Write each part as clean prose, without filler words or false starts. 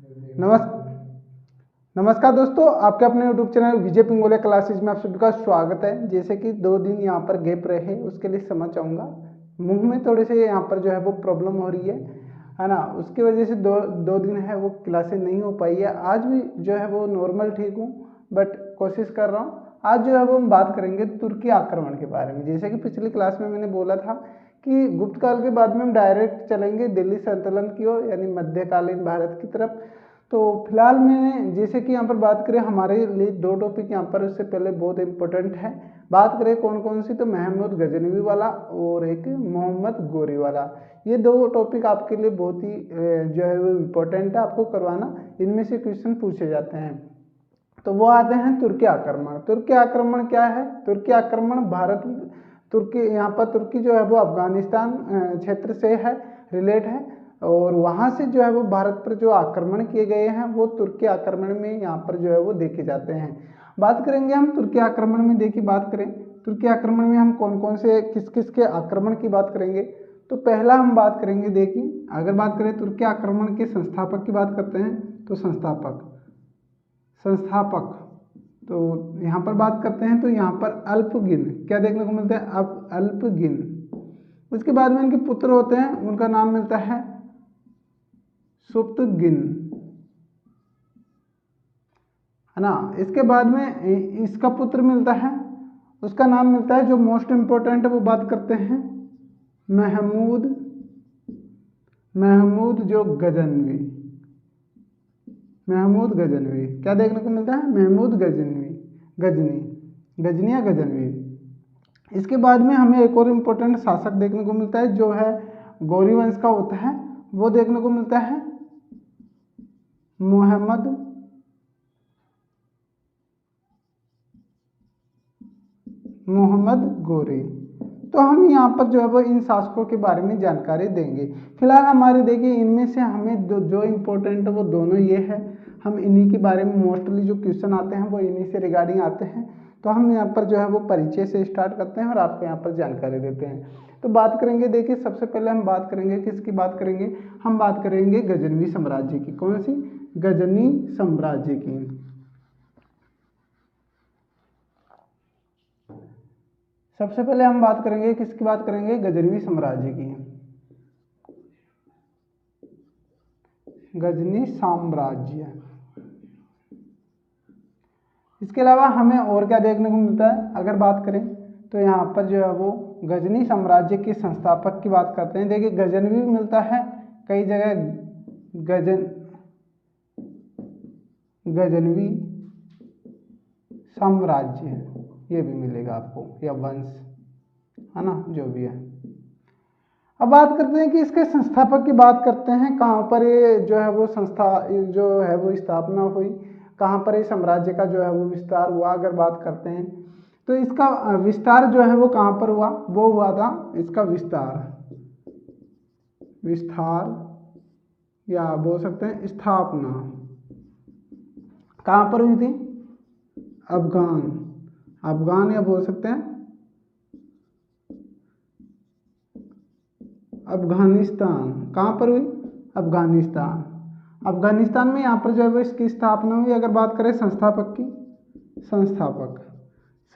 नमस्कार नमस्कार दोस्तों, आपके अपने YouTube चैनल विजय पिंगोले क्लासेज में आप सभी का स्वागत है। जैसे कि 2 दिन यहाँ पर गैप रहे, उसके लिए क्षमा चाहूँगा। मुंह में थोड़े से यहाँ पर जो है वो प्रॉब्लम हो रही है ना, उसकी वजह से दो दिन है वो क्लासेज नहीं हो पाई है। आज भी जो है वो नॉर्मल ठीक हूँ, बट कोशिश कर रहा हूँ। आज जो है वो हम बात करेंगे तुर्की आक्रमण के बारे में। जैसे कि पिछली क्लास में मैंने बोला था कि गुप्त काल के बाद में हम डायरेक्ट चलेंगे दिल्ली सल्तनत की ओर, यानी मध्यकालीन भारत की तरफ। तो फिलहाल मैंने जैसे कि यहाँ पर बात करें, हमारे लिए 2 टॉपिक यहाँ पर उससे पहले बहुत इंपॉर्टेंट है। बात करें कौन कौन सी, तो महमूद गजनवी वाला और एक मोहम्मद गोरी वाला। ये 2 टॉपिक आपके लिए बहुत ही जो है वो इम्पोर्टेंट है आपको करवाना। इनमें से क्वेश्चन पूछे जाते हैं। तो वो आते हैं तुर्की आक्रमण। तुर्की आक्रमण क्या है? तुर्की आक्रमण भारत तुर्की यहाँ पर तुर्की जो है वो अफगानिस्तान क्षेत्र से है, रिलेट है, और वहाँ से जो है वो भारत पर जो आक्रमण किए गए हैं वो तुर्की आक्रमण में यहाँ पर जो है वो देखे जाते हैं। बात करेंगे हम तुर्की आक्रमण में। देखिए, बात करें तुर्की आक्रमण में हम कौन कौन से किस किस के आक्रमण की बात करेंगे। तो पहला हम बात करेंगे, देखिए अगर बात करें तुर्की आक्रमण के संस्थापक की बात करते हैं, तो संस्थापक तो यहाँ पर बात करते हैं तो यहाँ पर अल्पगिन क्या देखने को मिलता है? अब अल्पगिन। उसके बाद में इनके पुत्र होते हैं, उनका नाम मिलता है सुप्तगिन, है ना। इसके बाद में इसका पुत्र मिलता है, उसका नाम मिलता है, जो मोस्ट इंपोर्टेंट है वो बात करते हैं महमूद जो गजनवी। महमूद गजनवी क्या देखने को मिलता है? महमूद गजनी या गजनवी। इसके बाद में हमें एक और इम्पोर्टेंट शासक देखने को मिलता है, जो है गौरी वंश का होता है, वो देखने को मिलता है मोहम्मद गोरी। तो हम यहाँ पर जो है वो इन शासकों के बारे में जानकारी देंगे। फिलहाल हमारे देखिए इनमें से हमें जो इम्पोर्टेंट है वो दोनों ये है। हम इन्हीं के बारे में मोस्टली जो क्वेश्चन आते हैं वो इन्हीं से रिगार्डिंग आते हैं। तो हम यहाँ पर जो है वो परिचय से स्टार्ट करते हैं और आपको यहाँ पर जानकारी देते हैं। तो बात करेंगे, देखिए सबसे पहले हम बात करेंगे किसकी बात करेंगे? हम बात करेंगे गजनवी साम्राज्य की। कौन सी? गजनी साम्राज्य की। सबसे पहले हम बात करेंगे किसकी बात करेंगे? गजनवी साम्राज्य की। गजनी साम्राज्य। इसके अलावा हमें और क्या देखने को मिलता है अगर बात करें, तो यहाँ पर जो है वो गजनी साम्राज्य के संस्थापक की बात करते हैं। देखिए गजनवी मिलता है कई जगह, गजनवी साम्राज्य ये भी मिलेगा आपको, या वंश, है ना, जो भी है। अब बात करते हैं कि इसके संस्थापक की बात करते हैं, कहाँ पर ये जो है वो संस्था जो है वो स्थापना हुई, कहाँ पर ये साम्राज्य का जो है वो विस्तार हुआ। अगर बात करते हैं तो इसका विस्तार जो है वो कहाँ पर हुआ? वो हुआ था इसका विस्तार या बोल सकते हैं स्थापना कहाँ पर हुई थी? अफगान या बोल सकते हैं अफगानिस्तान। कहाँ पर हुई? अफगानिस्तान में यहाँ पर जो है इसकी स्थापना हुई। अगर बात करें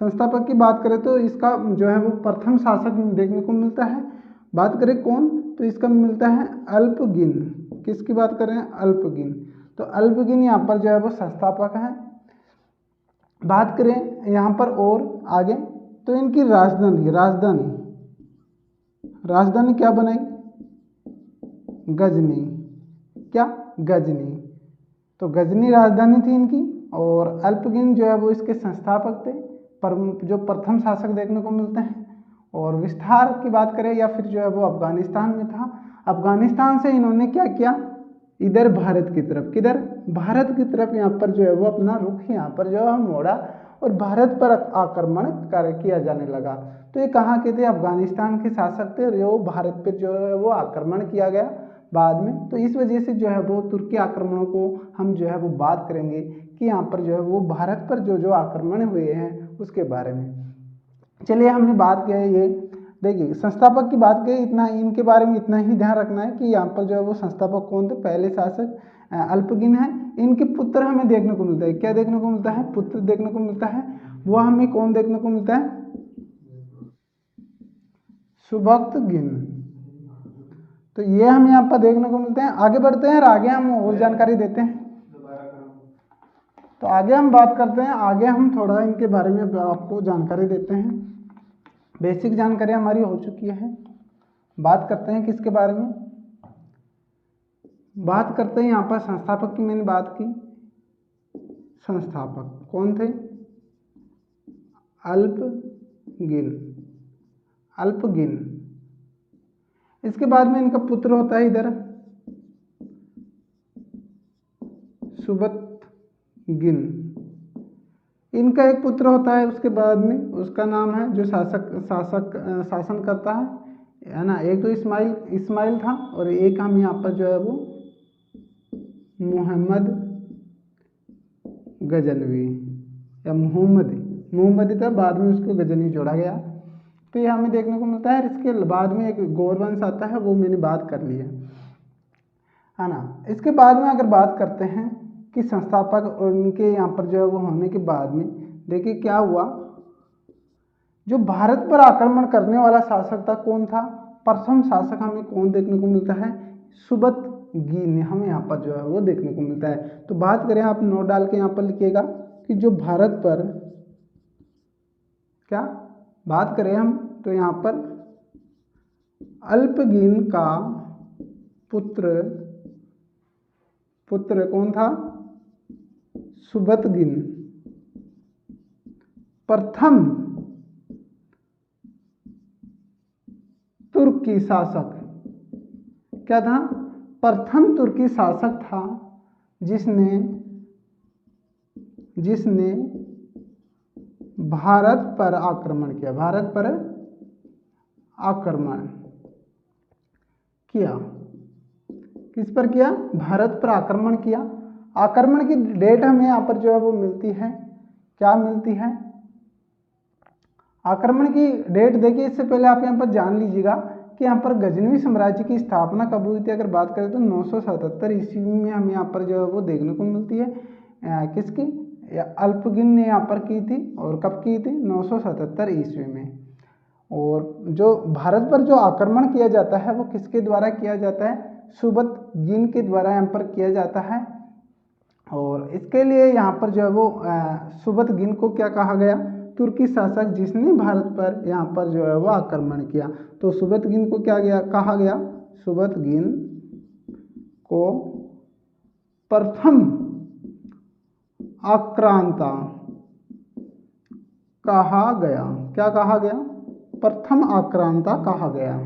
संस्थापक की बात करें तो इसका जो है वो प्रथम शासक देखने को मिलता है। बात करें कौन, तो इसका मिलता है अल्पगिन। किसकी बात कर रहे हैं? अल्पगिन। तो अल्पगिन यहाँ पर जो है वो संस्थापक है। बात करें यहाँ पर और आगे, तो इनकी राजधानी क्या बनाई? गजनी। क्या? गजनी। तो गजनी राजधानी थी इनकी। और अल्पगिन जो है वो इसके संस्थापक थे, पर जो प्रथम शासक देखने को मिलते हैं। और विस्तार की बात करें या फिर जो है वो अफगानिस्तान में था। अफगानिस्तान से इन्होंने क्या किया? इधर भारत की तरफ, किधर? भारत की तरफ यहाँ पर जो है वो अपना रुख यहाँ पर जो है मोड़ा और भारत पर आक्रमण किया जाने लगा। तो ये कहाँ के थे? अफगानिस्तान के शासक थे, और जो भारत पर जो है वो आक्रमण किया गया बाद में। तो इस वजह से जो है वो तुर्की आक्रमणों को हम जो है वो बात करेंगे कि यहाँ पर जो है वो भारत पर जो आक्रमण हुए हैं उसके बारे में। चलिए, हमने बात किया है ये। देखिए संस्थापक की बात की, इतना इनके बारे में इतना ही ध्यान रखना है कि यहाँ पर जो है वो संस्थापक कौन थे? पहले शासक अल्पगिन है, इनके पुत्र हमें देखने को मिलता है। क्या देखने को मिलता है? पुत्र देखने को मिलता है। वह हमें कौन देखने को मिलता है? सुभक्त गिन। तो ये हमें यहाँ पर देखने को मिलते हैं। आगे बढ़ते हैं और आगे हम और जानकारी देते हैं। तो आगे हम बात करते हैं, आगे हम थोड़ा इनके बारे में आपको जानकारी देते हैं। बेसिक जानकारी हमारी हो चुकी है। बात करते हैं किसके बारे में? बात करते हैं यहाँ पर संस्थापक की मैंने बात की। संस्थापक कौन थे? अल्पगिन। अल्पगिन। इसके बाद में इनका पुत्र होता है इधर सुबतगिन। इनका एक पुत्र होता है उसके बाद में, उसका नाम है जो शासन करता है ना। एक तो इस्माइल था और एक हम यहाँ पर जो है वो मोहम्मद गजनवी या मुहम्मदी था, बाद में उसको गजनवी जोड़ा गया। तो ये हमें देखने को मिलता है। इसके बाद में एक गौर वंश आता है, वो मैंने बात कर ली है ना। इसके बाद में अगर बात करते हैं कि संस्थापक और उनके यहाँ पर जो है वो होने के बाद में देखिए क्या हुआ। जो भारत पर आक्रमण करने वाला शासक था कौन था? प्रथम शासक हमें कौन देखने को मिलता है? सुबतगिन हमें यहाँ पर जो है वो देखने को मिलता है। तो बात करें, आप नोट डाल के यहाँ पर लिखिएगा कि जो भारत पर क्या बात करें हम, तो यहाँ पर अल्पगिन का पुत्र कौन था? सुबतगिन। प्रथम तुर्की शासक क्या था? प्रथम तुर्की शासक था जिसने भारत पर आक्रमण किया। भारत पर आक्रमण किया। किस पर किया? भारत पर आक्रमण किया। आक्रमण की डेट हमें यहाँ पर जो है वो मिलती है। क्या मिलती है? आक्रमण की डेट देखिए। इससे पहले आप यहाँ पर जान लीजिएगा कि यहाँ पर गजनवी साम्राज्य की स्थापना कब हुई थी। अगर बात करें तो 977 ईस्वी में हमें यहाँ पर जो है वो देखने को मिलती है। किसकी? अल्पगिन ने यहाँ पर की थी। और कब की थी? 977 ईस्वी में। और जो भारत पर जो आक्रमण किया जाता है वो किसके द्वारा किया जाता है? सुबतगिन के द्वारा यहाँ पर किया जाता है। और इसके लिए यहाँ पर जो है वो सुबतगिन को क्या कहा गया? तुर्की शासक जिसने भारत पर यहाँ पर जो है वो आक्रमण किया। तो सुबतगिन को क्या कहा गया? सुबतगिन को प्रथम आक्रांता कहा गया। क्या कहा गया? प्रथम आक्रांता कहा गया।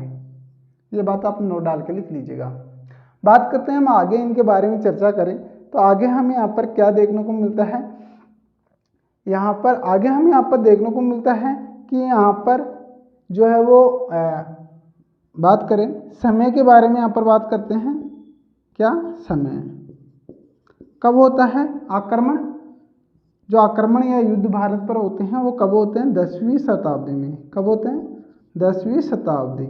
ये बात आप नोट डाल के लिख लीजिएगा। बात करते हैं हम आगे इनके बारे में चर्चा करें तो आगे हमें यहाँ पर क्या देखने को मिलता है? यहाँ पर आगे हमें यहाँ पर देखने को मिलता है कि यहाँ पर जो है वो बात करें समय के बारे में। यहाँ पर बात करते हैं क्या? समय कब होता है आक्रमण? जो आक्रमण या युद्ध भारत पर होते हैं वो कब होते हैं? 10वीं शताब्दी में। कब होते हैं? 10वीं शताब्दी।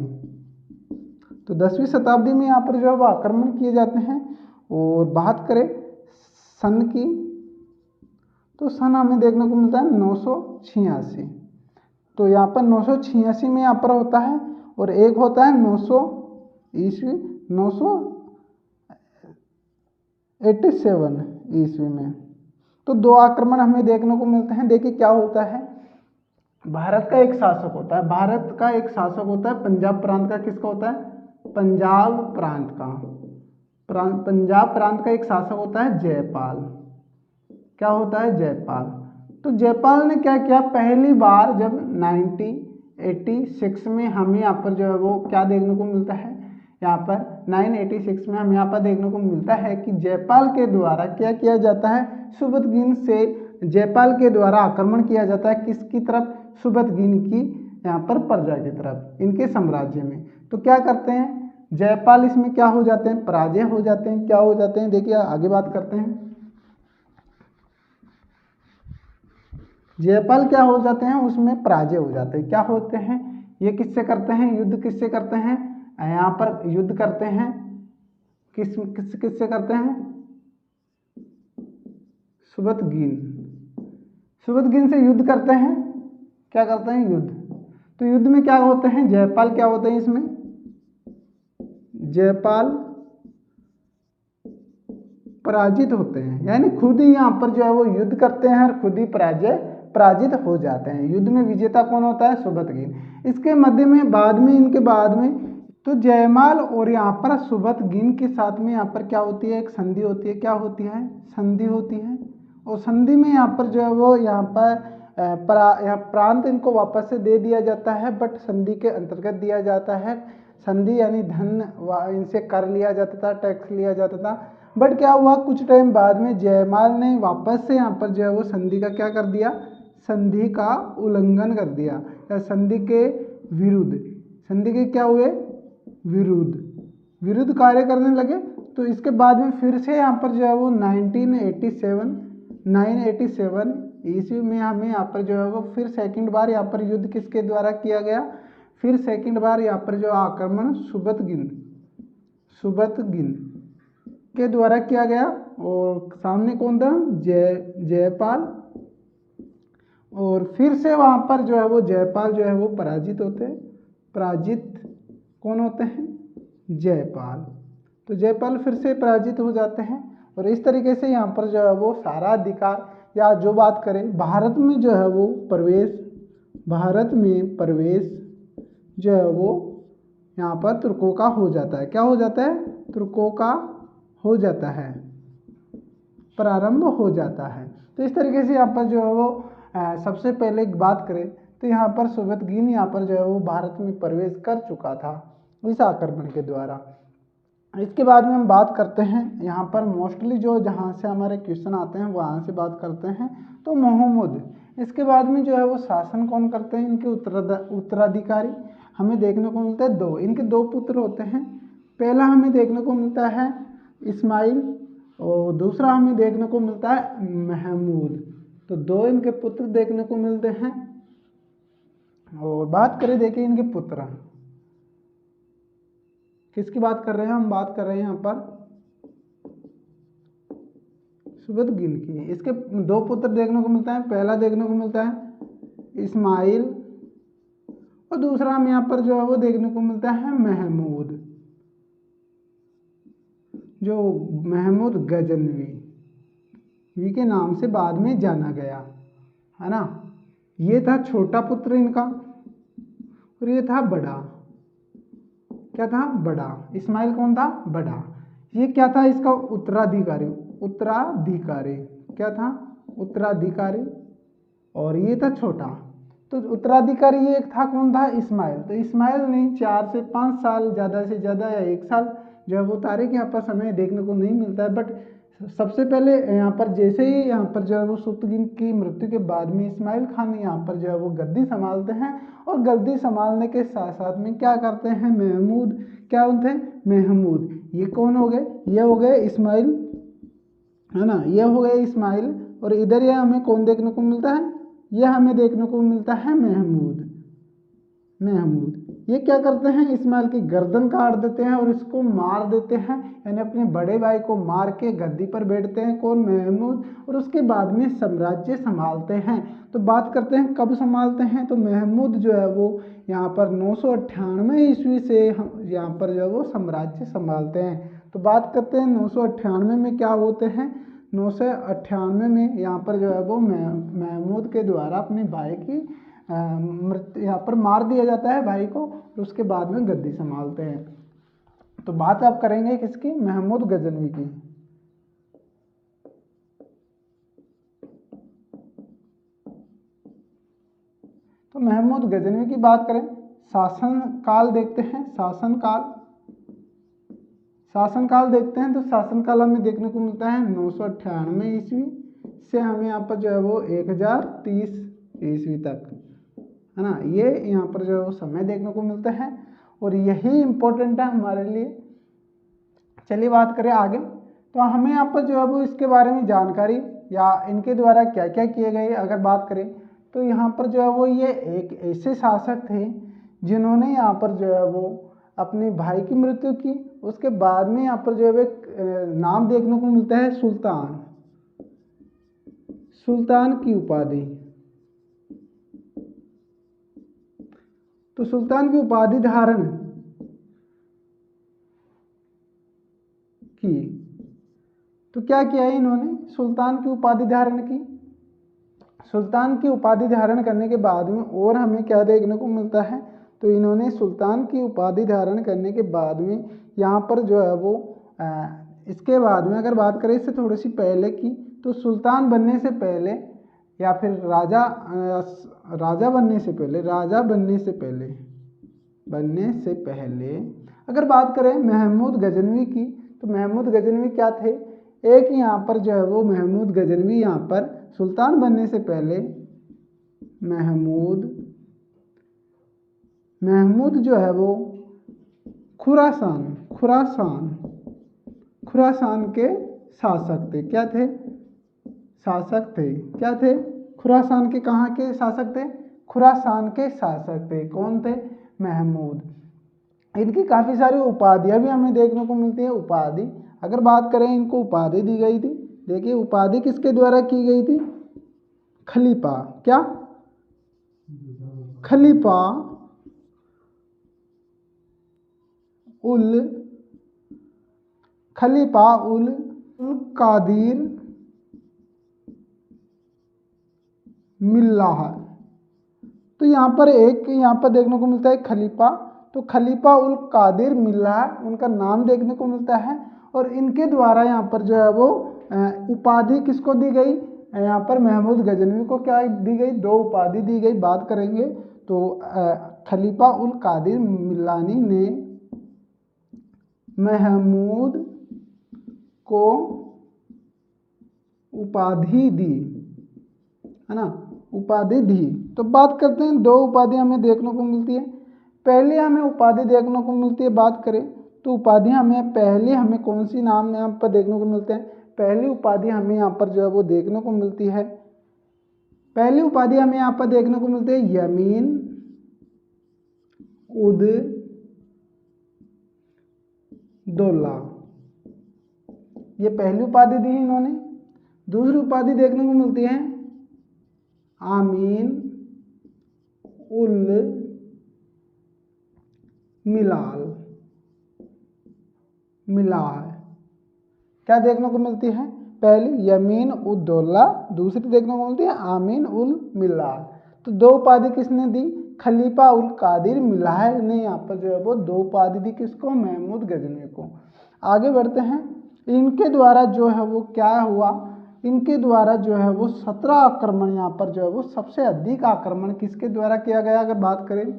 तो 10वीं शताब्दी में यहाँ पर जो है वो आक्रमण किए जाते हैं। और बात करें सन की तो सन हमें देखने को मिलता है 986। तो यहाँ पर 986 में यहाँ पर होता है। और एक होता है 900 ईस्वी 987 ईस्वी में। तो दो आक्रमण हमें देखने को मिलते हैं। देखिए क्या होता है, भारत का एक शासक होता है। भारत का एक शासक होता है पंजाब प्रांत का। किसका होता है? पंजाब प्रांत का। पंजाब प्रांत का एक शासक होता है जयपाल। क्या होता है? जयपाल। तो जयपाल ने क्या किया? पहली बार जब 986 में हमें यहाँ पर जो है वो क्या देखने को मिलता है? यहाँ पर 986 में हमें यहाँ पर देखने को मिलता है कि जयपाल के द्वारा क्या किया जाता है? सुबतगिन से जयपाल के द्वारा आक्रमण किया जाता है। किसकी तरफ? सुबतगिन की यहाँ पर प्रजा की तरफ, इनके साम्राज्य में। तो क्या करते हैं? जयपाल इसमें क्या हो जाते हैं? पराजय हो जाते हैं। क्या हो जाते हैं? देखिए आगे बात करते हैं। जयपाल क्या हो जाते हैं? उसमें पराजय हो जाते हैं। क्या होते हैं? ये किससे करते हैं? युद्ध किससे करते हैं? यहाँ पर युद्ध करते हैं किससे करते हैं? सुबतगीन। सुबतगीन से युद्ध करते हैं, क्या करते हैं, युद्ध। तो युद्ध में क्या होते हैं, जयपाल क्या होते हैं इसमें, जयपाल पराजित होते हैं, यानी खुद ही यहाँ पर जो है वो युद्ध करते हैं और खुद ही पराजित हो जाते हैं। युद्ध में विजेता कौन होता है, सुबतगीन। इसके मध्य में बाद में, इनके बाद में तो जयमाल और यहाँ पर सुबतगीन के साथ में यहाँ पर क्या होती है, एक संधि होती है, क्या होती है, संधि होती है। और संधि में यहाँ पर जो है वो यहाँ पर यहाँ प्रांत इनको वापस से दे दिया जाता है, बट संधि के अंतर्गत दिया जाता है। संधि यानी धन इनसे कर लिया जाता था, टैक्स लिया जाता था। बट क्या हुआ, कुछ टाइम बाद में जयमाल ने वापस से यहाँ पर जो है वो संधि का क्या कर दिया, संधि का उल्लंघन कर दिया, या संधि के विरुद्ध, संधि के क्या हुए, विरुद्ध कार्य करने लगे। तो इसके बाद में फिर से यहाँ पर जो है वो 987 ईस्वी में हमें यहाँ पर जो है वो फिर सेकंड बार यहाँ पर युद्ध किसके द्वारा किया गया, फिर सेकंड बार यहाँ पर जो आक्रमण सुबतगीन के द्वारा किया गया। और सामने कौन था, जयपाल। और फिर से वहाँ पर जो है वो जयपाल जो है वो पराजित होते हैं। पराजित कौन होते हैं, जयपाल। तो जयपाल फिर से पराजित हो जाते हैं। और इस तरीके से यहाँ पर जो है वो सारा अधिकार, या जो बात करें भारत में जो है वो भारत में प्रवेश जो है वो यहाँ पर तुर्कों का हो जाता है, क्या हो जाता है, तुर्कों का हो जाता है, प्रारंभ हो जाता है। तो इस तरीके से यहाँ पर जो है वो सबसे पहले एक बात करें तो यहाँ पर सुबतगीन यहाँ पर जो है वो भारत में प्रवेश कर चुका था इस आक्रमण के द्वारा। इसके बाद में हम बात करते हैं यहाँ पर मोस्टली जो जहाँ से हमारे क्वेश्चन आते हैं वहाँ से बात करते हैं, तो महमूद। इसके बाद में जो है वो शासन कौन करते हैं, इनके उत्तराधिकारी हमें देखने को मिलता है दो, इनके दो पुत्र होते हैं। पहला हमें देखने को मिलता है इस्माइल और दूसरा हमें देखने को मिलता है महमूद। तो दो इनके पुत्र देखने को मिलते हैं। और बात करें, देखिए इनके पुत्र किसकी बात कर रहे हैं, हम बात कर रहे हैं यहाँ पर सुबतगीन की। इसके दो पुत्र देखने को मिलता है, पहला देखने को मिलता है इस्माइल और दूसरा हम यहाँ पर जो है वो देखने को मिलता है महमूद, जो महमूद गजनवी के नाम से बाद में जाना गया, है ना। ये था छोटा पुत्र इनका और ये था बड़ा, क्या था, बड़ा। इस्माइल कौन था, बड़ा। ये क्या था, इसका उत्तराधिकारी क्या था, उत्तराधिकारी। और ये था छोटा, तो उत्तराधिकारी ये एक था, कौन था, इस्माइल। तो इस्माइल ने 4 से 5 साल, ज़्यादा से ज़्यादा या 1 साल जो है वो तारीख यहाँ पर समय देखने को नहीं मिलता है। बट सबसे पहले यहाँ पर जैसे ही यहाँ पर जो है वो सुबतगीन की मृत्यु के बाद में इस्माइल खान यहाँ पर जो है वो गद्दी संभालते हैं। और गद्दी संभालने के साथ साथ में क्या करते हैं, महमूद, क्या होते हैं, महमूद। ये कौन हो गए, ये हो गए इस्माइल, है ना, ये हो गए इस्माइल। और इधर ये हमें कौन देखने को मिलता है, ये हमें देखने को मिलता है महमूद। ये क्या करते हैं, इस्माइल की गर्दन काट देते हैं और इसको मार देते हैं, यानी अपने बड़े भाई को मार के गद्दी पर बैठते हैं, कौन, महमूद। और उसके बाद में साम्राज्य संभालते हैं। तो बात करते हैं कब संभालते हैं, तो महमूद जो है वो यहाँ पर 998 ईस्वी से यहाँ पर जो है वो साम्राज्य संभालते हैं। तो बात करते हैं 998 में क्या होते हैं, 998 में यहाँ पर जो है वो महमूद के द्वारा अपने भाई की यहाँ पर मार दिया जाता है भाई को, और उसके बाद में गद्दी संभालते हैं। तो बात आप करेंगे किसकी, महमूद गजनवी की। तो महमूद गजनवी की बात करें, शासन काल देखते हैं, शासनकाल देखते हैं। तो शासनकाल हमें देखने को मिलता है 998 ईस्वी से हमें यहाँ पर जो है वो 1030 ईस्वी तक, है ना। ये यहाँ पर जो है वो समय देखने को मिलता है और यही इम्पोर्टेंट है हमारे लिए। चलिए बात करें आगे, तो हमें यहाँ पर जो है वो इसके बारे में जानकारी या इनके द्वारा क्या क्या किए गए अगर बात करें, तो यहाँ पर जो है वो ये एक ऐसे शासक थे जिन्होंने यहाँ पर जो है वो अपने भाई की मृत्यु की। उसके बाद में यहाँ पर जो है एक नाम देखने को मिलता है सुल्तान, सुल्तान की उपाधि। तो सुल्तान की उपाधि धारण की, तो क्या किया है इन्होंने, सुल्तान की उपाधि धारण की। सुल्तान की उपाधि धारण करने के बाद में और हमें क्या देखने को मिलता है, तो इन्होंने सुल्तान की उपाधि धारण करने के बाद में यहाँ पर जो है वो इसके बाद में अगर बात करें इससे थोड़ी सी पहले की, तो सुल्तान बनने से पहले या फिर राजा बनने से पहले अगर बात करें महमूद गजनवी की, तो महमूद गजनवी क्या थे, एक यहाँ पर जो है वो महमूद गजनवी यहाँ पर सुल्तान बनने से पहले महमूद जो है वो खुरासान के शासक थे। क्या थे, शासक थे। क्या थे, खुरासान के, कहाँ के शासक थे, खुरासान के शासक थे। कौन थे, महमूद। इनकी काफ़ी सारी उपाधियाँ भी हमें देखने को मिलती है। उपाधि अगर बात करें, इनको उपाधि दी गई थी। देखिए उपाधि किसके द्वारा की गई थी, खलीफा। क्या, खलीफा उल कादिर मिल्लाह। तो यहाँ पर देखने को मिलता है खलीफा, तो खलीफा उल कादिर मिल्लाह उनका नाम देखने को मिलता है। और इनके द्वारा यहाँ पर जो है वो उपाधि किसको दी गई, यहाँ पर महमूद गजनवी को क्या दी गई, 2 उपाधि दी गई। बात करेंगे तो खलीफा उल कादिर मिल्लानी ने महमूद को उपाधि दी, है ना, उपाधि दी। तो बात करते हैं, 2 उपाधि हमें देखने को मिलती है। पहले हमें उपाधि देखने को मिलती है, बात करें तो उपाधि हमें कौन सी नाम यहाँ पर देखने को मिलते हैं। पहली उपाधि हमें यहाँ पर जो है वो देखने को मिलती है, पहली उपाधि हमें यहाँ पर देखने को मिलती है यमीन उद दौला। ये पहली उपाधि दी है इन्होंने। दूसरी उपाधि देखने को मिलती है आमीन उल मिलाल। क्या देखने को मिलती है, पहली यमीन उद दौला, दूसरी देखने को मिलती है आमीन उल मिलाल। तो 2 उपाधि किसने दी, खलीफा उल कादिर मिल्लाह ने यहाँ पर जो है वो 2 उपाधि दी, किसको, महमूद गजनवी को। आगे बढ़ते हैं, इनके द्वारा जो है वो क्या हुआ, इनके द्वारा जो है वो 17 आक्रमण, यहाँ पर जो है वो सबसे अधिक आक्रमण किसके द्वारा किया गया। अगर बात करें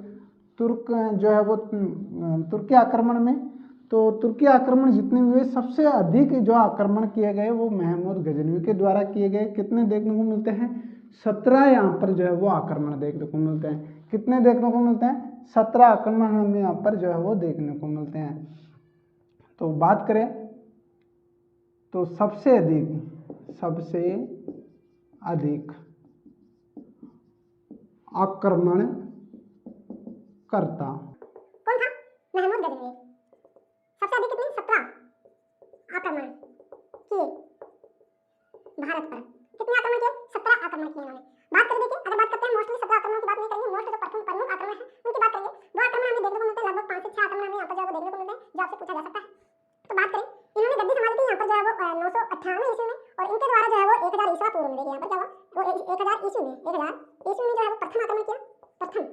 तुर्क जो है वो तुर्की आक्रमण में, तो तुर्की आक्रमण जितने हुए सबसे अधिक जो आक्रमण किए गए वो महमूद गजनवी के द्वारा किए गए। कितने देखने को मिलते हैं, 17 यहाँ पर जो है वो आक्रमण देखने को मिलते हैं। कितने देखने को मिलते हैं, 17 आक्रमण हमें यहाँ पर जो है वो देखने को मिलते हैं। तो बात करें तो सबसे अधिक आक्रमण करता कौन था, महमूद गजनवी। सबसे अधिक कितने, 17 आक्रमण किए भारत पर। कितने आक्रमण किए, 17 आक्रमण किए इन्होंने। बात करें, देखिए अगर बात करते हैं मोस्टली 17 आक्रमण की बात नहीं करेंगे, मोस्ट जो प्रमुख आक्रमण है उनकी बात करेंगे। वो आक्रमण हमें देखने को मिलते हैं, लगभग 5 से 6 आक्रमण हमें यहाँ पर जो है वो देखने को मिलते हैं, जो आपसे पूछा जा सकता है। तो बात करें, इन्होंने गद्दी संभाली थी यहाँ पर जो है वो 998 ईस्वी में, और इनके द्वारा जो है वो 1000 ईसा पूर्व में, देखिए यहाँ पर क्या हुआ, वो 1000 ईस्वी में जो है वो प्रथम आक्रमण किया। प्रथम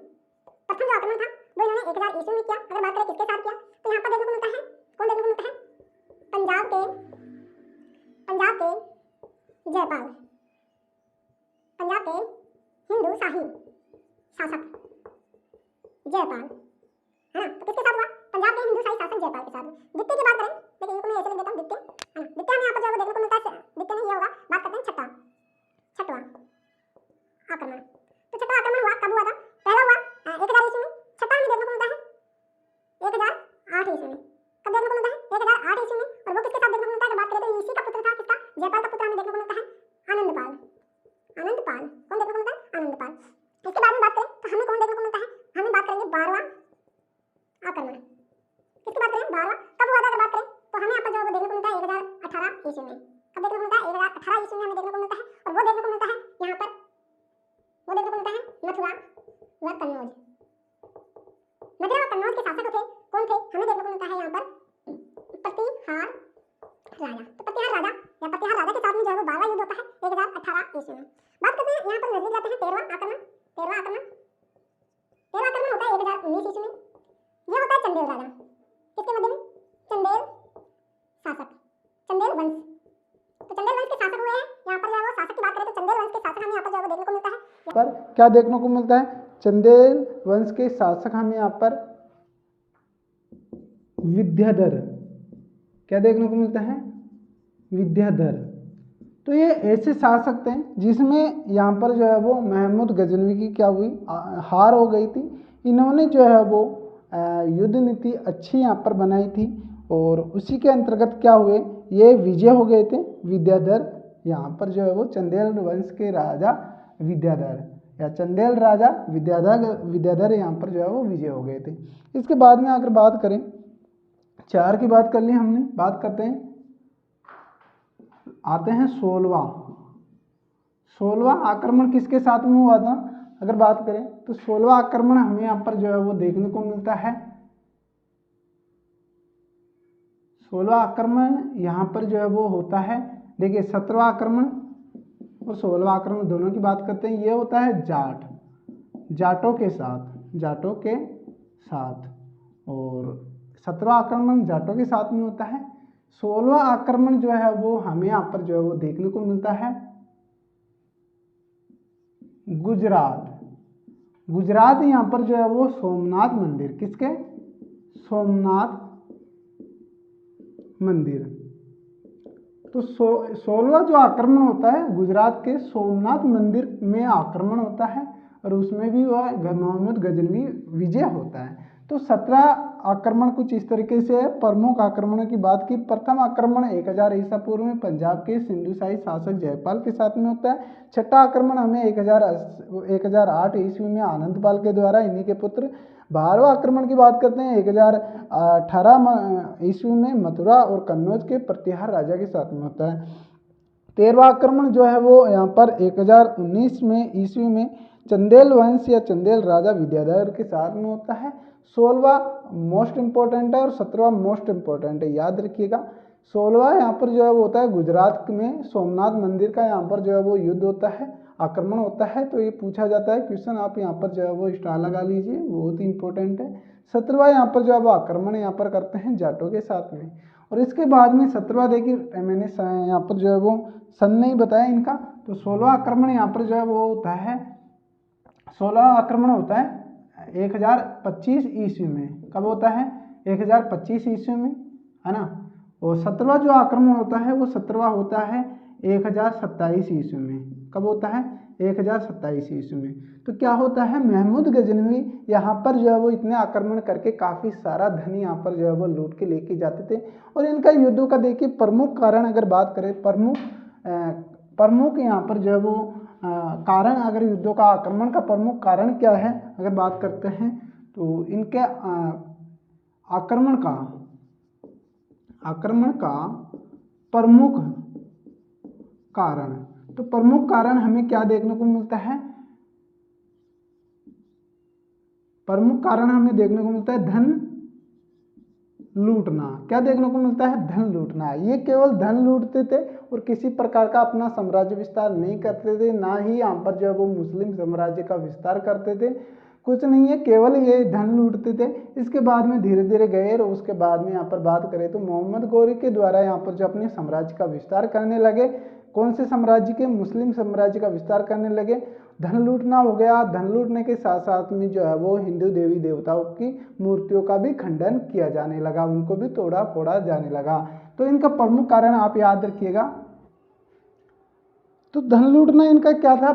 जो आक्रमण था वो इन्होंने 1000 ईस्वी में किया। अगर बात करें किसके साथ किया, तो यहाँ पर देखने को मिलता है, कौन देखने को मिलता है, पंजाब के जयपाल, पंजाब के हिंदू शाही शासक जयपाल, है ना। तो किसके साथ हुआ, पंजाब के हिंदू शाही शासक जयपाल के साथ। द्वितीय की बात करें, लेकिन इनको मैं ऐसे लिख देता हूँ द्वितीय, है ना। द्वितीय हमें यहाँ पर जो है वो देखने को मिलता है, द्वितीय नहीं ये होगा। बात करते हैं छठवां आक्रमण। तो छठवां आक्रमण हुआ, कब हुआ था, पहला हुआ 1000 ईस्वी में, छठा हमें देखने को मिलता है 1008 ईस्वी में। कब देखने को मिलता है, 1008 ईस्वी में। और वो किसके साथ देखने को मिलता है, बात करें तो इसी का पुत्र था, किसका, जयपाल का पुत्र हमें देखने को मिलता है आनंदपाल। कौन देखने को मिलता है, आनंदपाल। इसके बाद में बात करें तो हमें कौन देखने को मिलता है, हमें बात करेंगे 12वां आक्रमण। किसकी बात करें, 12वां। कब हुआ था अगर बात करें तो हमें यहाँ पर जो है वो देखने को मिलता है 1018 ईस्वी में। कब देखने को मिलता है, 1018 ईस्वी में हमें देखने को मिलता है। और वो देखने को मिलता है प्रतिहार राजा के साथ में जो है वो 12वां युद्ध होता है 1018 ईस्वी में। बात करते हैं यहाँ पर नजदीक जाते हैं 13वां आक्रमण होता है 1019 ईस्वी में। यह होता है चंदेल राजा, किसके मध्य में? चंदेल शासक, चंदेल वंश। तो चंदेल वंश के शासक हुए हैं यहाँ पर जो है वो। शासक की बात करें तो चंदेल वंश के शासक हमें यहाँ पर जो है वो देखने को मिलता है। पर क्या देखने को मिलता है? चंदेल वंश के शासक हमें यहाँ पर विद्याधर, क्या देखने को मिलता है? विद्याधर। तो ये ऐसे शासक थे जिसमें यहाँ पर जो है वो महमूद गजनवी की क्या हुई? हार हो गई थी। इन्होंने जो है वो युद्ध नीति अच्छी यहाँ पर बनाई थी और उसी के अंतर्गत क्या हुए? ये विजय हो गए थे विद्याधर। यहाँ पर जो है वो चंदेल वंश के राजा विद्याधर या चंदेल राजा विद्याधर यहाँ पर जो है वो विजय हो गए थे। इसके बाद में अगर बात करें, 4 की बात कर ली हमने, बात करते हैं, आते हैं 16वां आक्रमण किसके साथ में हुआ था? अगर बात करें तो 16वां आक्रमण हमें यहाँ पर जो है वो देखने को मिलता है। 16वां आक्रमण यहाँ पर जो है वो होता है, देखिए 17वां आक्रमण और 16वां आक्रमण दोनों की बात करते हैं। ये होता है जाटों के साथ और 17वां आक्रमण जाटों के साथ में होता है। 16वां आक्रमण जो है वो हमें यहाँ पर जो है वो देखने को मिलता है गुजरात यहाँ पर जो है वो सोमनाथ मंदिर, किसके? सोमनाथ मंदिर। तो 16वां जो आक्रमण होता है गुजरात के सोमनाथ मंदिर में आक्रमण होता है और उसमें भी वह महमूद गजनवी विजय होता है। तो 17 आक्रमण कुछ इस तरीके से है। प्रमुख आक्रमणों की बात की, प्रथम आक्रमण 1000 ईसा पूर्व में पंजाब के सिंधुशाही शासक जयपाल के साथ में होता है। छठा आक्रमण हमें 1008 ईस्वी में आनंदपाल के द्वारा, इन्हीं के पुत्र। 12वां आक्रमण की बात करते हैं 1018 ईस्वी में मथुरा और कन्नौज के प्रतिहार राजा के साथ में होता है। 13वां आक्रमण जो है वो यहाँ पर 1019 में ईस्वी में चंदेल वंश या चंदेल राजा विद्याधर के साथ में होता है। 16वां मोस्ट इंपॉर्टेंट है और 17वां मोस्ट इंपॉर्टेंट है, याद रखिएगा। 16वां यहाँ पर जो है वो होता है गुजरात में सोमनाथ मंदिर का यहाँ पर जो है वो युद्ध होता है, आक्रमण होता है। तो ये पूछा जाता है क्वेश्चन, आप यहाँ पर जो है वो स्टार लगा लीजिए, बहुत ही इंपॉर्टेंट है। 17वां यहाँ पर जो है वो आक्रमण यहाँ पर करते हैं जाटों के साथ में। और इसके बाद में 17वां देखिए, मैंने यहाँ पर जो है वो सन नहीं बताया इनका। तो 16वां आक्रमण यहाँ पर जो है वो होता है, 16वां आक्रमण होता है 1025 ईस्वी में। कब होता है? 1025 ईस्वी में, है ना। और 17वां जो आक्रमण होता है वो 17वां होता है 1027 ईस्वी में। कब होता है? 1027 ईस्वी में। तो क्या होता है, महमूद गजनवी यहाँ पर जो है वो इतने आक्रमण करके काफ़ी सारा धन यहाँ पर जो है वो लूट के लेके जाते थे। और इनका युद्धों का देखिए प्रमुख कारण अगर बात करें, प्रमुख यहाँ पर जो है वो कारण, अगर युद्धों का आक्रमण का प्रमुख कारण क्या है अगर बात करते हैं तो इनके आक्रमण का प्रमुख कारण, तो प्रमुख कारण हमें क्या देखने को मिलता है? प्रमुख कारण हमें देखने को मिलता है धन लूटना। क्या देखने को मिलता है? धन लूटना। ये केवल धन लूटते थे और किसी प्रकार का अपना साम्राज्य विस्तार नहीं करते थे, ना ही यहाँ पर जो है वो मुस्लिम साम्राज्य का विस्तार करते थे, कुछ नहीं है, केवल ये धन लूटते थे। इसके बाद में धीरे धीरे गए और उसके बाद में यहाँ पर बात करें तो मोहम्मद गौरी के द्वारा यहाँ पर जो अपने साम्राज्य का विस्तार करने लगे। कौन से साम्राज्य के? मुस्लिम साम्राज्य का विस्तार करने लगे। धन लूटना हो गया, धन लूटने के साथ साथ में जो है वो हिंदू देवी देवताओं की मूर्तियों का भी खंडन किया जाने लगा, उनको भी तोड़ा फोड़ा जाने लगा। तो इनका प्रमुख कारण आप याद रखिएगा। तो धन लूटना इनका क्या था?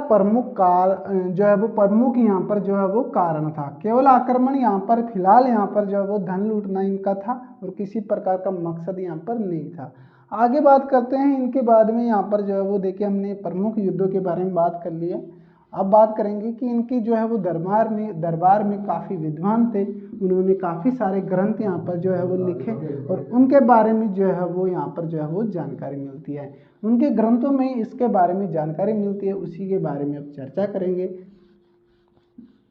जो है वो प्रमुख यहाँ पर जो है वो कारण था। केवल आक्रमण यहाँ पर फिलहाल यहाँ पर जो है वो धन लूटना इनका था और किसी प्रकार का मकसद यहाँ पर नहीं था। आगे बात करते हैं इनके बाद में, यहाँ पर जो है वो देखिए हमने प्रमुख युद्धों के बारे में बात कर ली है। अब बात करेंगे कि इनकी जो है वो दरबार में काफ़ी विद्वान थे, उन्होंने काफ़ी सारे ग्रंथ यहाँ पर जो है वो लिखे और उनके बारे में जो है वो यहाँ पर जो है वो जानकारी मिलती है। उनके ग्रंथों में इसके बारे में जानकारी मिलती है, उसी के बारे में अब चर्चा करेंगे।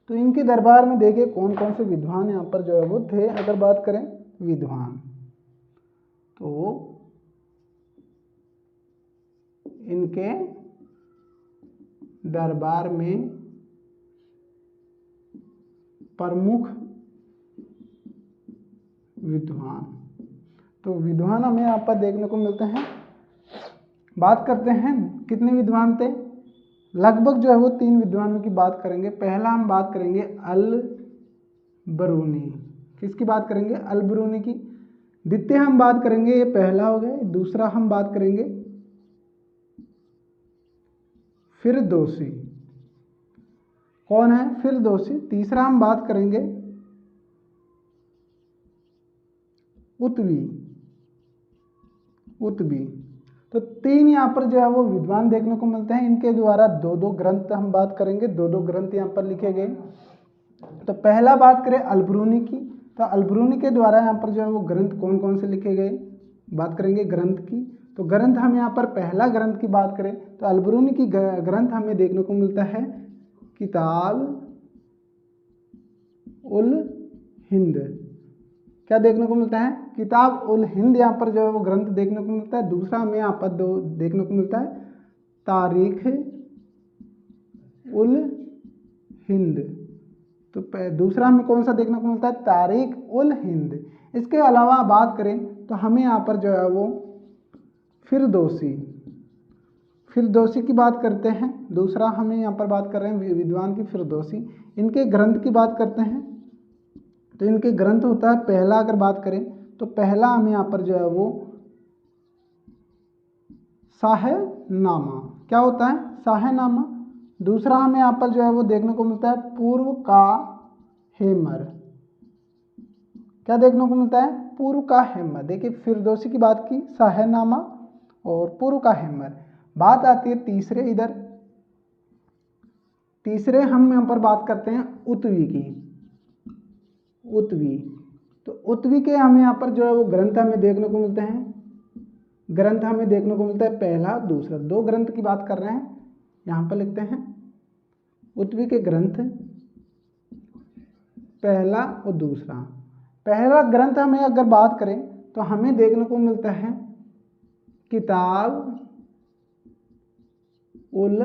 तो इनके दरबार में देखिए कौन कौन से विद्वान यहाँ पर जो है वो थे। अगर बात करें विद्वान, तो इनके दरबार में प्रमुख विद्वान। तो विद्वान हमें यहाँ पर देखने को मिलते हैं। बात करते हैं कितने विद्वान थे, लगभग जो है वो 3 विद्वानों की बात करेंगे। पहला हम बात करेंगे अल बरूनी। किसकी बात करेंगे? अल बरूनी की। द्वितीय हम बात करेंगे, ये पहला हो गया। दूसरा हम बात करेंगे फिरदौसी। कौन है? फिरदौसी। तीसरा हम बात करेंगे उत्वी। तो 3 यहाँ पर जो है वो विद्वान देखने को मिलते हैं। इनके द्वारा 2-2 ग्रंथ हम बात करेंगे, 2-2 ग्रंथ यहाँ पर लिखे गए। तो पहला बात करें अलबरूनी की, तो अलबरूनी के द्वारा यहाँ पर जो है वो ग्रंथ कौन कौन से लिखे गए, बात करेंगे ग्रंथ की। तो ग्रंथ हम यहाँ पर पहला ग्रंथ की बात करें तो अलबरूनी की ग्रंथ हमें देखने को मिलता है किताब उल हिंद। क्या देखने को मिलता है? किताब उल हिंद यहाँ पर जो है वो ग्रंथ देखने को मिलता है। दूसरा हमें यहाँ पर देखने को मिलता है तारीख उल हिंद। तो दूसरा हमें कौन सा देखने को मिलता है? तारीख उल हिंद। इसके अलावा बात करें तो हमें यहाँ पर जो है वो फिरदौसी की बात करते हैं। दूसरा हमें यहाँ पर बात कर रहे हैं विद्वान की फिरदौसी। इनके ग्रंथ की बात करते हैं तो इनके ग्रंथ होता है, पहला अगर बात करें तो पहला हमें यहाँ पर जो है वो शाहनामा। क्या होता है? शाहनामा। दूसरा हमें यहाँ पर जो है वो देखने को मिलता है पूर्व का हेमर। क्या देखने को मिलता है? पूर्व का हेमर। देखिए फिरदौसी की बात की, शाहनामा और पूर्व का हेमर। बात आती है तीसरे, इधर तीसरे हम यहाँ पर बात करते हैं उत्वी की। तो उत्वी के हमें यहाँ पर जो है वो ग्रंथ हमें देखने को मिलते हैं। ग्रंथ हमें देखने को मिलता है पहला, दूसरा, 2 ग्रंथ की बात कर रहे हैं। यहाँ पर लिखते हैं उत्वी के ग्रंथ पहला और दूसरा। पहला ग्रंथ हमें अगर बात करें तो हमें देखने को मिलता है किताब उल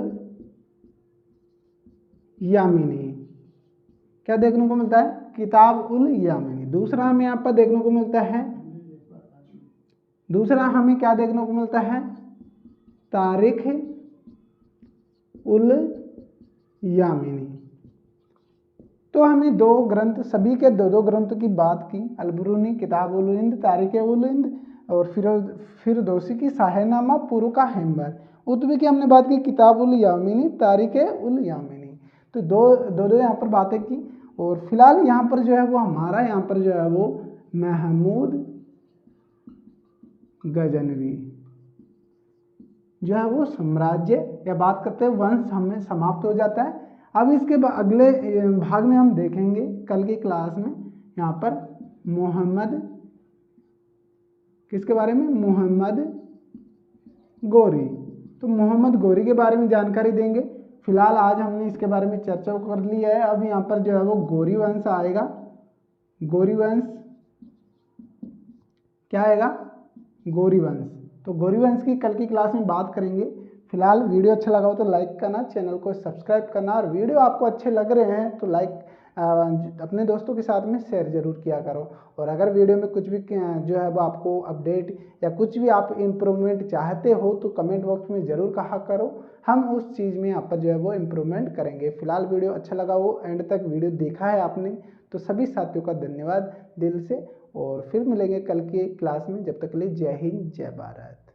यामिनी। क्या देखने को मिलता है? किताब उल यामिनी। दूसरा हमें यहाँ पर देखने को मिलता है, दूसरा हमें क्या देखने को मिलता है? तारीख उल यामिनी। तो हमें 2 ग्रंथ, सभी के 2-2 ग्रंथों की बात की। अलबरूनी किताब उल हिंद, तारीख उल हिंद, और फिरदौसी की शाहनामा, पूर्व का हेमर। उत्वी की हमने बात की किताब उल यामिनी, तारीख उल यामिनी। तो दो यहाँ पर बातें की। और फिलहाल यहाँ पर जो है वो हमारा यहाँ पर जो है वो महमूद गजनवी जो है वो साम्राज्य या बात करते हैं वंश हमें समाप्त हो जाता है। अब इसके अगले भाग में हम देखेंगे कल की क्लास में यहाँ पर मोहम्मद, किसके बारे में? मोहम्मद गोरी। तो मोहम्मद गोरी के बारे में जानकारी देंगे। फिलहाल आज हमने इसके बारे में चर्चा कर लिया है। अब यहाँ पर जो है वो गौरी वंश आएगा। गौरी वंश क्या आएगा? गौरी वंश। तो गौरी वंश की कल की क्लास में बात करेंगे। फिलहाल वीडियो अच्छा लगा हो तो लाइक करना, चैनल को सब्सक्राइब करना, और वीडियो आपको अच्छे लग रहे हैं तो लाइक अपने दोस्तों के साथ में शेयर जरूर किया करो। और अगर वीडियो में कुछ भी जो है वो आपको अपडेट या कुछ भी आप इम्प्रूवमेंट चाहते हो तो कमेंट बॉक्स में ज़रूर कहा करो। हम उस चीज़ में यहाँ पर जो है वो इम्प्रूवमेंट करेंगे। फिलहाल वीडियो अच्छा लगा हो, एंड तक वीडियो देखा है आपने, तो सभी साथियों का धन्यवाद दिल से। और फिर मिलेंगे कल की क्लास में। जब तक के लिए जय हिंद, जय भारत।